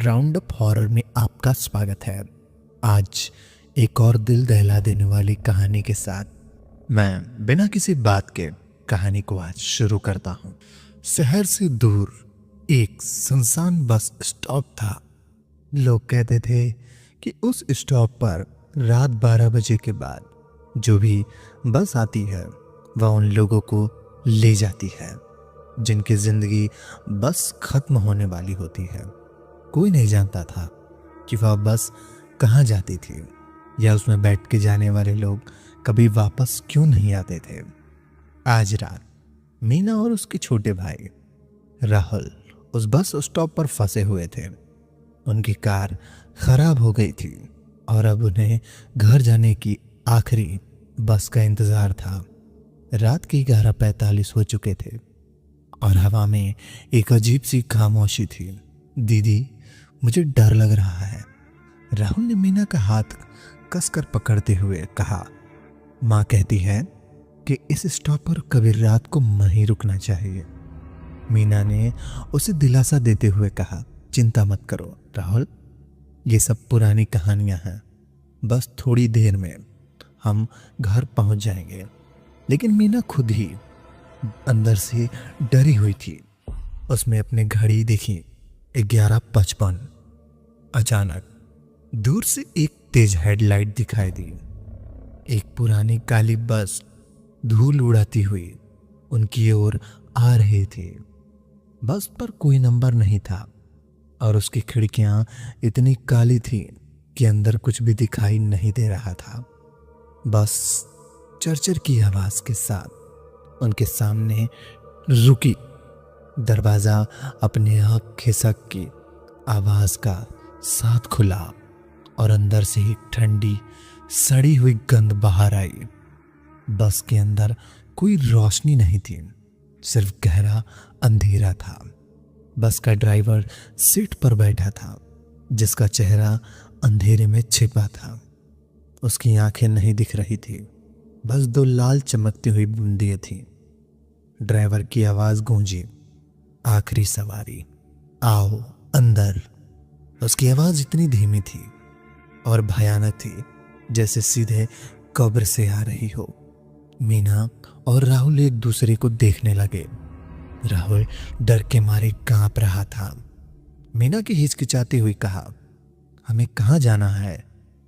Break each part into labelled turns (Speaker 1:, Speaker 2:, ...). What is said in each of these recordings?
Speaker 1: Round up horror में आपका स्वागत है। आज एक और दिल दहला देने वाली कहानी के साथ मैं बिना किसी बात के कहानी को आज शुरू करता हूँ। शहर से दूर एक सुनसान बस स्टॉप था। लोग कहते थे कि उस स्टॉप पर रात 12 बजे के बाद जो भी बस आती है वह उन लोगों को ले जाती है जिनकी जिंदगी बस खत्म होने वाली होती है। कोई नहीं जानता था कि वह बस कहाँ जाती थी या उसमें बैठ के जाने वाले लोग कभी वापस क्यों नहीं आते थे। आज रात मीना और उसके छोटे भाई राहुल उस बस स्टॉप पर फंसे हुए थे। उनकी कार खराब हो गई थी और अब उन्हें घर जाने की आखिरी बस का इंतजार था। रात के 11:45 हो चुके थे और हवा में एक अजीब सी खामोशी थी। दीदी, मुझे डर लग रहा है, राहुल ने मीना का हाथ कसकर पकड़ते हुए कहा। माँ कहती है कि इस स्टॉप पर कभी रात को नहीं रुकना चाहिए। मीना ने उसे दिलासा देते हुए कहा, चिंता मत करो राहुल, ये सब पुरानी कहानियां हैं। बस थोड़ी देर में हम घर पहुंच जाएंगे। लेकिन मीना खुद ही अंदर से डरी हुई थी। उसने अपने घड़ी देखी, 11:55। अचानक दूर से एक तेज हेडलाइट दिखाई दी। एक पुरानी काली बस धूल उड़ाती हुई उनकी ओर आ रही थी। बस पर कोई नंबर नहीं था और उसकी खिड़कियां इतनी काली थी कि अंदर कुछ भी दिखाई नहीं दे रहा था। बस चरचर की आवाज के साथ उनके सामने रुकी। दरवाजा अपने आप खिसक की आवाज का साथ खुला और अंदर से ही ठंडी सड़ी हुई गंध बाहर आई। बस के अंदर कोई रोशनी नहीं थी, सिर्फ गहरा अंधेरा था। बस का ड्राइवर सीट पर बैठा था जिसका चेहरा अंधेरे में छिपा था। उसकी आंखें नहीं दिख रही थी, बस दो लाल चमकती हुई बूंदें थीं। ड्राइवर की आवाज गूंजी, आखिरी सवारी, आओ अंदर। उसकी आवाज इतनी धीमी थी और भयानक थी जैसे सीधे कब्र से आ रही हो। मीना और राहुल एक दूसरे को देखने लगे। राहुल डर के मारे कांप रहा था। मीना की हिचकिचाती हुई कहा, हमें कहाँ जाना है?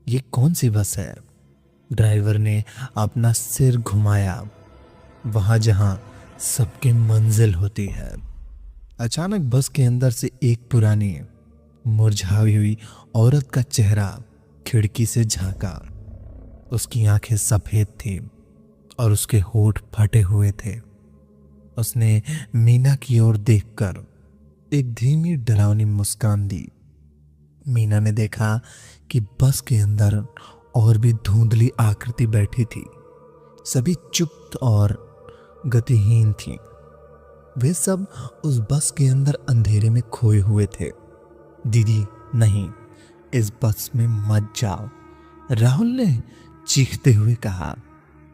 Speaker 1: ये कौन सी बस है? ड्राइवर ने अपना सिर घुमाया, वहां जहां सबकी मंजिल होती है। अचानक बस के अंदर से एक पुरानी मुरझाई हुई औरत का चेहरा खिड़की से झांका। उसकी आंखें सफेद थी और उसके होंठ फटे हुए थे। उसने मीना की ओर देखकर एक धीमी डरावनी मुस्कान दी। मीना ने देखा कि बस के अंदर और भी धुंधली आकृति बैठी थी। सभी चुप और गतिहीन थीं। वे सब उस बस के अंदर अंधेरे में खोए हुए थे। दीदी, नहीं, इस बस में मत जाओ, राहुल ने चीखते हुए कहा।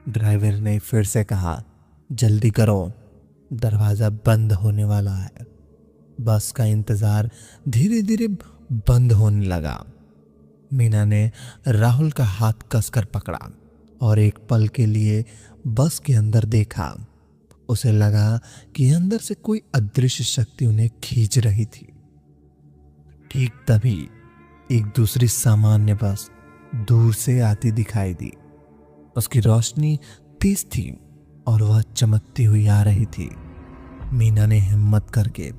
Speaker 1: ड्राइवर ने फिर से कहा, जल्दी करो, दरवाजा बंद होने वाला है। बस का इंतजार धीरे धीरे बंद होने लगा। मीना ने राहुल का हाथ कसकर पकड़ा और एक पल के लिए बस के अंदर देखा। उसे लगा कि अंदर से कोई अदृश्य शक्ति उन्हें खींच रही थी। ठीक तभी एक दूसरी सामान्य बस दूर से आती दिखाई दी। उसकी रोशनी तेज थी और वह चमकती हुई आ रही थी। मीना ने हिम्मत करके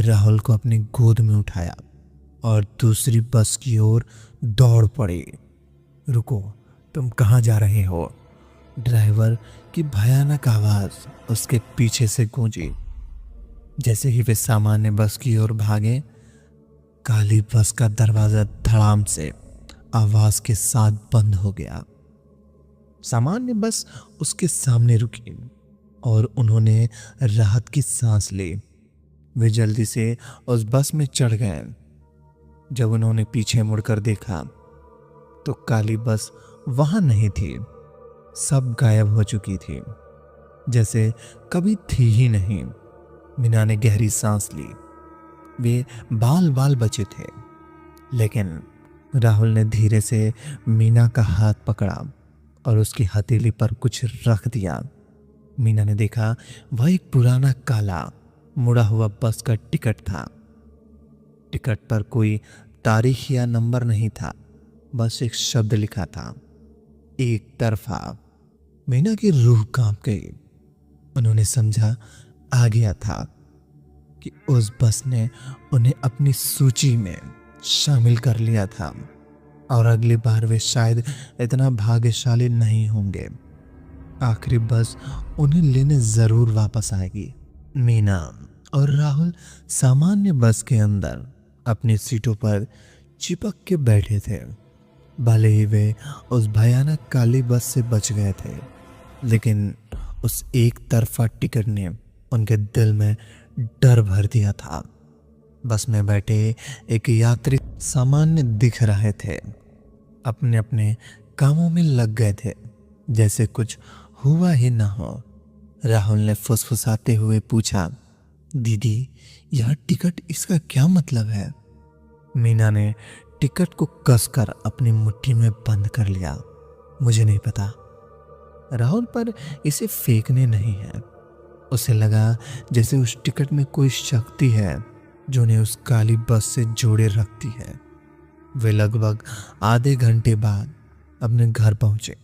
Speaker 1: राहुल को अपनी गोद में उठाया और दूसरी बस की ओर दौड़ पड़ी। रुको, तुम कहाँ जा रहे हो? ड्राइवर की भयानक आवाज उसके पीछे से गूंजी। जैसे ही वे सामान्य बस की ओर भागे, काली बस का दरवाजा धड़ाम से आवाज के साथ बंद हो गया। सामान्य बस उसके सामने रुकी और उन्होंने राहत की सांस ली। वे जल्दी से उस बस में चढ़ गए। जब उन्होंने पीछे मुड़कर देखा तो काली बस वहां नहीं थी। सब गायब हो चुकी थी, जैसे कभी थी ही नहीं। मीना ने गहरी सांस ली। वे बाल बाल बचे थे लेकिन राहुल ने धीरे से मीना का हाथ पकड़ा और उसकी हथेली पर कुछ रख दिया। मीना ने देखा वह एक पुराना काला मुड़ा हुआ बस का टिकट था। टिकट पर कोई तारीख या नंबर नहीं था, बस एक शब्द लिखा था, एक तरफा। मीना की रूह कांप गई। उन्होंने समझा आ गया था कि उस बस ने उन्हें अपनी सूची में शामिल कर लिया था और अगली बार वे शायद इतना भाग्यशाली नहीं होंगे। आखिरी बस उन्हें लेने जरूर वापस आएगी। मीना और राहुल सामान्य बस के अंदर अपनी सीटों पर चिपक के बैठे थे। भले ही वे उस भयानक काली बस से बच गए थे, लेकिन उस एक तरफा टिकट ने उनके दिल में डर भर दिया था। बस में बैठे एक यात्री सामान्य दिख रहे थे, अपने अपने कामों में लग गए थे, जैसे कुछ हुआ ही ना हो। राहुल ने फुसफुसाते हुए पूछा, दीदी यह टिकट, इसका क्या मतलब है? मीना ने टिकट को कसकर अपनी मुट्ठी में बंद कर लिया। मुझे नहीं पता। राहुल पर इसे फेंकने नहीं है। उसे लगा जैसे उस टिकट में कोई शक्ति है जो उन्हें उस काली बस से जोड़े रखती है। वे लगभग आधे घंटे बाद अपने घर पहुंचे।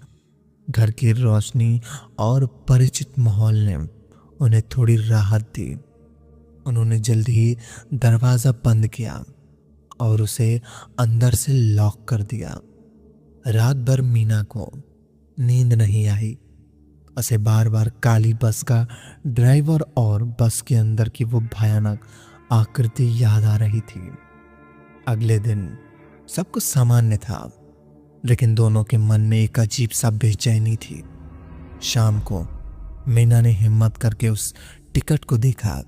Speaker 1: घर की रोशनी और परिचित माहौल ने उन्हें थोड़ी राहत दी। उन्होंने जल्दी ही दरवाजा बंद किया और उसे अंदर से लॉक कर दिया। रात भर मीना को नींद नहीं आई। उसे बार बार काली बस का ड्राइवर और बस के अंदर की वो भयानक आकृति याद आ रही थी। अगले दिन सब कुछ सामान्य था, लेकिन दोनों के मन में एक अजीब सा बेचैनी थी। शाम को मीना ने हिम्मत करके उस टिकट को देखा।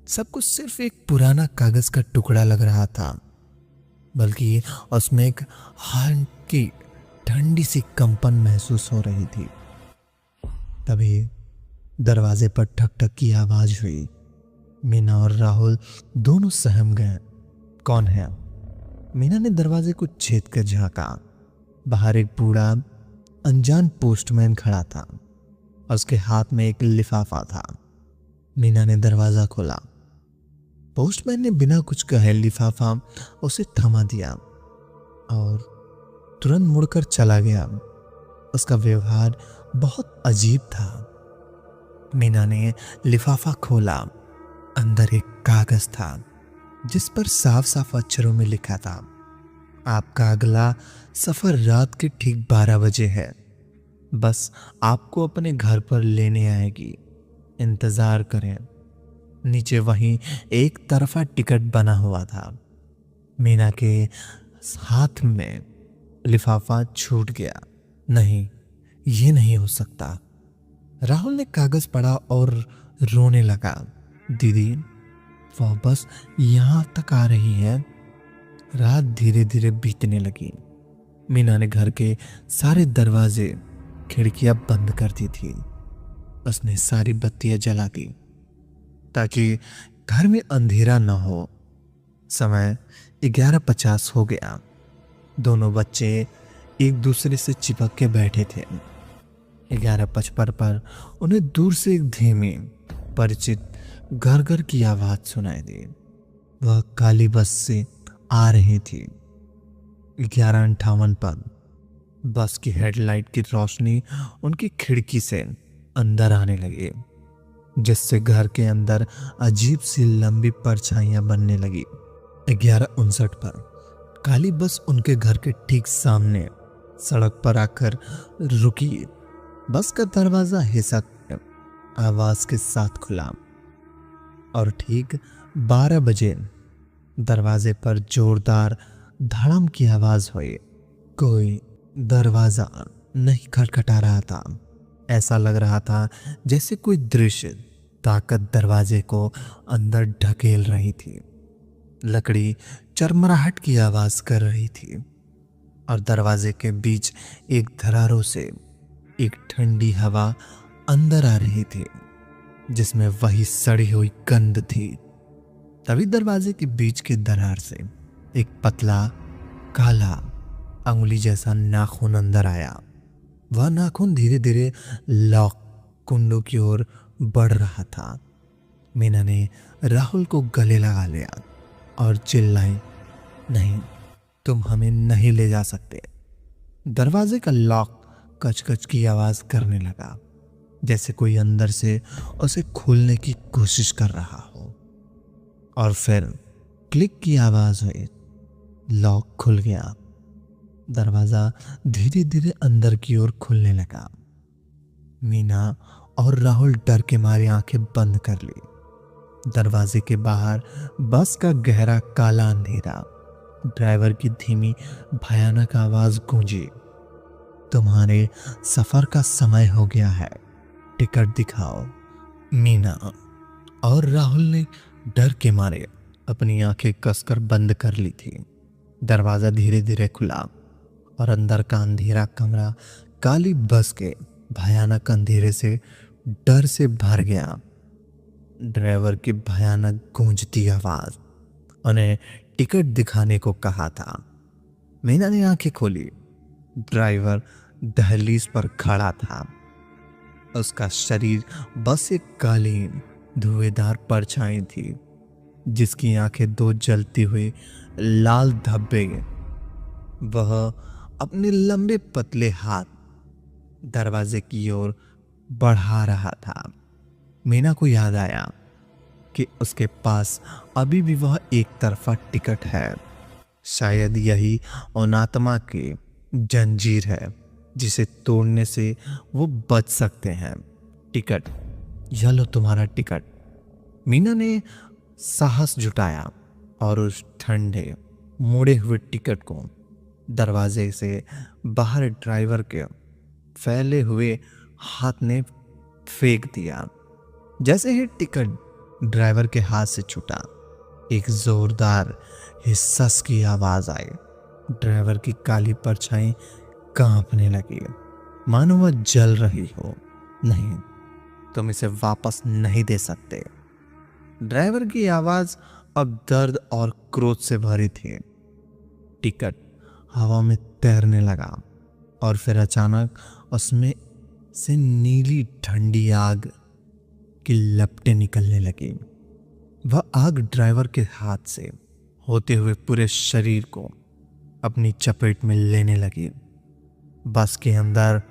Speaker 1: सब कुछ सिर्फ एक पुराना कागज का टुकड़ा लग रहा था, बल्कि उसमें एक हार्ट की ठंडी सी कंपन महसूस हो रही थी। तभी दरवाजे पर ठक ठक की आवाज हुई। मीना और राहुल दोनों सहम गए। कौन है? मीना ने दरवाजे को छेद कर झांका। बाहर एक बूढ़ा अनजान पोस्टमैन खड़ा था। उसके हाथ में एक लिफाफा था। मीना ने दरवाजा खोला। पोस्टमैन ने बिना कुछ कहे लिफाफा उसे थमा दिया और तुरंत मुड़कर चला गया। उसका व्यवहार बहुत अजीब था। मीना ने लिफाफा खोला। अंदर एक कागज था जिस पर साफ साफ अक्षरों में लिखा था, आपका अगला सफर रात के ठीक 12 बजे है। बस आपको अपने घर पर लेने आएगी, इंतजार करें। नीचे वहीं एक तरफा टिकट बना हुआ था। मीना के हाथ में लिफाफा छूट गया। नहीं, ये नहीं हो सकता। राहुल ने कागज पढ़ा और रोने लगा। दीदी, वह बस यहां तक आ रही है। रात धीरे धीरे बीतने लगी। मीना ने घर के सारे दरवाजे खिड़कियां बंद कर दी थी। उसने सारी बत्तियां जला दी ताकि घर में अंधेरा न हो। समय 11:50 हो गया। दोनों बच्चे एक दूसरे से चिपक के बैठे थे। 11:55 पर उन्हें दूर से एक धीमी परिचित घर घर की आवाज सुनाई दी। वह काली बस से आ रही थी। 11:58 पर बस की हेडलाइट की रोशनी उनकी खिड़की से अंदर आने लगी, जिससे घर के अंदर अजीब सी लंबी परछाइयां बनने लगी। 11:59 पर काली बस उनके घर के ठीक सामने सड़क पर आकर रुकी। बस का दरवाजा हिसक आवाज के साथ खुला और ठीक 12 बजे दरवाजे पर जोरदार धड़म की आवाज हुई। कोई दरवाजा नहीं खटखटा रहा था। ऐसा लग रहा था जैसे कोई दृश्य ताकत दरवाजे को अंदर ढकेल रही थी। लकड़ी चरमराहट की आवाज कर रही थी और दरवाजे के बीच एक दरारों से एक ठंडी हवा अंदर आ रही थी, जिसमें वही सड़ी हुई गंध थी। तभी दरवाजे के बीच के दरार से एक पतला काला अंगुली जैसा नाखून अंदर आया। वह नाखून धीरे धीरे लॉक कुंडों की ओर बढ़ रहा था। मीना ने राहुल को गले लगा लिया और चिल्लाई, नहीं, तुम हमें नहीं ले जा सकते। दरवाजे का लॉक कच-कच की आवाज करने लगा, जैसे कोई अंदर से उसे खोलने की कोशिश कर रहा हो। और फिर क्लिक की आवाज हुई, लॉक खुल गया। दरवाजा धीरे धीरे अंदर की ओर खुलने लगा। मीना और राहुल डर के मारे आंखें बंद कर ली। दरवाजे के बाहर बस का गहरा काला अंधेरा, ड्राइवर की धीमी भयानक आवाज गूंजी, तुम्हारे सफर का समय हो गया है, टिकट दिखाओ। मीना और राहुल ने डर के मारे अपनी आंखें कसकर बंद कर ली थी। दरवाजा धीरे धीरे खुला और अंदर का अंधेरा कमरा काली बस के भयानक अंधेरे से डर से भर गया। ड्राइवर की भयानक गूंजती आवाज उन्हें टिकट दिखाने को कहा था। मीना ने आंखें खोली। ड्राइवर दहलीज पर खड़ा था। उसका शरीर बस एक काली धुएंधार परछाई थी, जिसकी आंखें दो जलती हुई लाल धब्बे। वह अपने लंबे पतले हाथ दरवाजे की ओर बढ़ा रहा था। मीना को याद आया कि उसके पास अभी भी वह एक तरफा टिकट है। शायद यही अनात्मा की जंजीर है जिसे तोड़ने से वो बच सकते हैं। टिकट, यह लो तुम्हारा टिकट। मीना ने साहस जुटाया और उस ठंडे मुड़े हुए टिकट को दरवाजे से बाहर ड्राइवर के फैले हुए हाथ ने फेंक दिया। जैसे ही टिकट ड्राइवर के हाथ से छूटा, एक जोरदार हिस्सस की आवाज आई। ड्राइवर की काली परछाई कांपने लगी, मानो वह जल रही हो। नहीं, तुम इसे वापस नहीं दे सकते। ड्राइवर की आवाज अब दर्द और क्रोध से भरी थी। टिकट हवा में तैरने लगा और फिर अचानक उसमें से नीली ठंडी आग की लपटें निकलने लगी। वह आग ड्राइवर के हाथ से होते हुए पूरे शरीर को अपनी चपेट में लेने लगी। बस के अंदर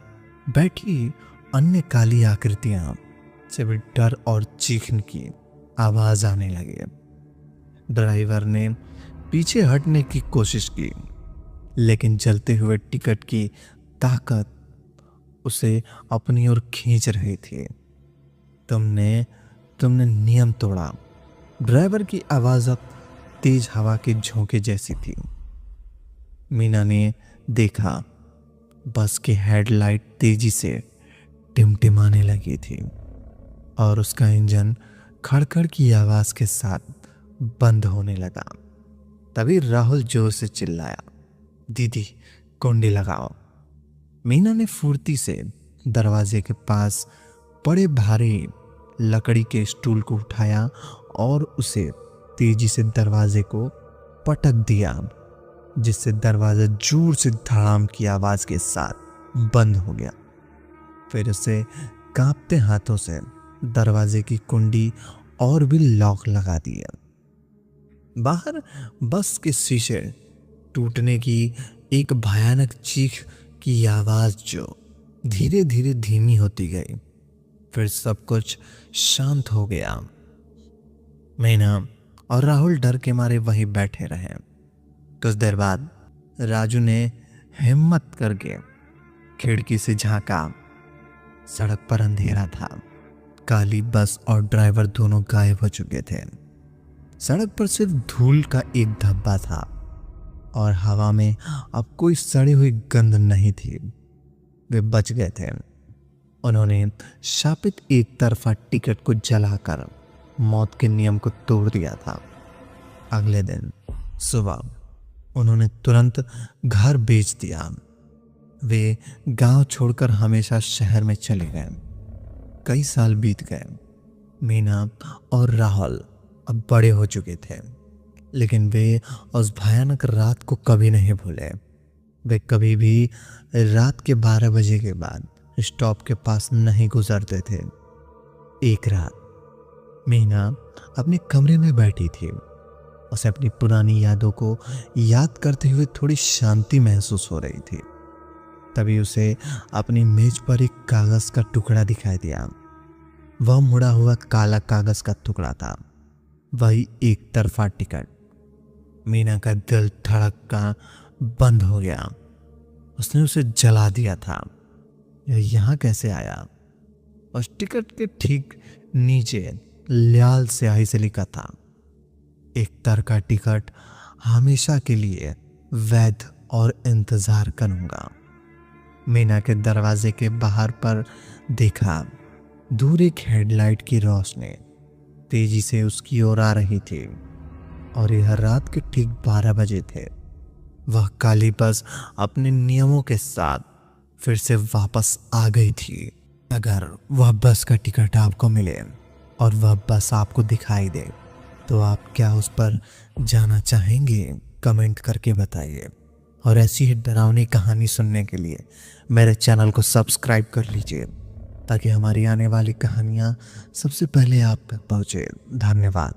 Speaker 1: बैठी अन्य काली आकृतियां से भी डर और चीखने की आवाज आने लगी। ड्राइवर ने पीछे हटने की कोशिश की, लेकिन जलते हुए टिकट की ताकत उसे अपनी ओर खींच रही थी। तुमने नियम तोड़ा। ड्राइवर की आवाज अब तेज हवा के झोंके जैसी थी। मीना ने देखा, बस की हेडलाइट तेजी से टिमटिमाने लगी थी और उसका इंजन खड़खड़ की आवाज के साथ बंद होने लगा। तभी राहुल जोर से चिल्लाया, दीदी, कुंडी लगाओ। मीना ने फुर्ती से दरवाजे के पास पड़े भारी लकड़ी के स्टूल को उठाया और उसे तेजी से दरवाजे को पटक दिया, जिससे दरवाजा जोर से धड़ाम की आवाज के साथ बंद हो गया। फिर उसे कांपते हाथों से दरवाजे की कुंडी और भी लॉक लगा दिया। बाहर बस के शीशे टूटने की एक भयानक चीख की आवाज जो धीरे धीरे धीमी होती गई। फिर सब कुछ शांत हो गया। मीना और राहुल डर के मारे वहीं बैठे रहे। कुछ देर बाद राजू ने हिम्मत करके खिड़की से झांका। सड़क पर अंधेरा था। काली बस और ड्राइवर दोनों गायब हो चुके थे। सड़क पर सिर्फ धूल का एक धब्बा था और हवा में अब कोई सड़ी हुई गंध नहीं थी। वे बच गए थे। उन्होंने शापित एक तरफा टिकट को जलाकर मौत के नियम को तोड़ दिया था। अगले दिन सुबह उन्होंने तुरंत घर बेच दिया। वे गांव छोड़कर हमेशा शहर में चले गए। कई साल बीत गए। मीना और राहुल अब बड़े हो चुके थे। लेकिन वे उस भयानक रात को कभी नहीं भूले। वे कभी भी रात के 12 बजे के बाद स्टॉप के पास नहीं गुजरते थे। एक रात मीना अपने कमरे में बैठी थी। उसे अपनी पुरानी यादों को याद करते हुए थोड़ी शांति महसूस हो रही थी। तभी उसे अपनी मेज पर एक कागज का टुकड़ा दिखाई दिया। वह मुड़ा हुआ काला कागज का टुकड़ा था, वही एक तरफा टिकट। मीना का दिल धड़कना बंद हो गया। उसने उसे जला दिया था। यह यहाँ कैसे आया? उस टिकट के ठीक नीचे लाल स्याही से लिखा था, एक तर का टिकट, हमेशा के लिए वैध और इंतजार करूंगा। मीना के दरवाजे के बाहर पर देखा, दूर एक हेडलाइट की रोशनी तेजी से उसकी ओर आ रही थी और यह रात के ठीक 12 बजे थे। वह काली बस अपने नियमों के साथ फिर से वापस आ गई थी। अगर वह बस का टिकट आपको मिले और वह बस आपको दिखाई दे तो आप क्या उस पर जाना चाहेंगे? कमेंट करके बताइए। और ऐसी ही डरावनी कहानी सुनने के लिए मेरे चैनल को सब्सक्राइब कर लीजिए ताकि हमारी आने वाली कहानियाँ सबसे पहले आप तक पहुँचे। धन्यवाद।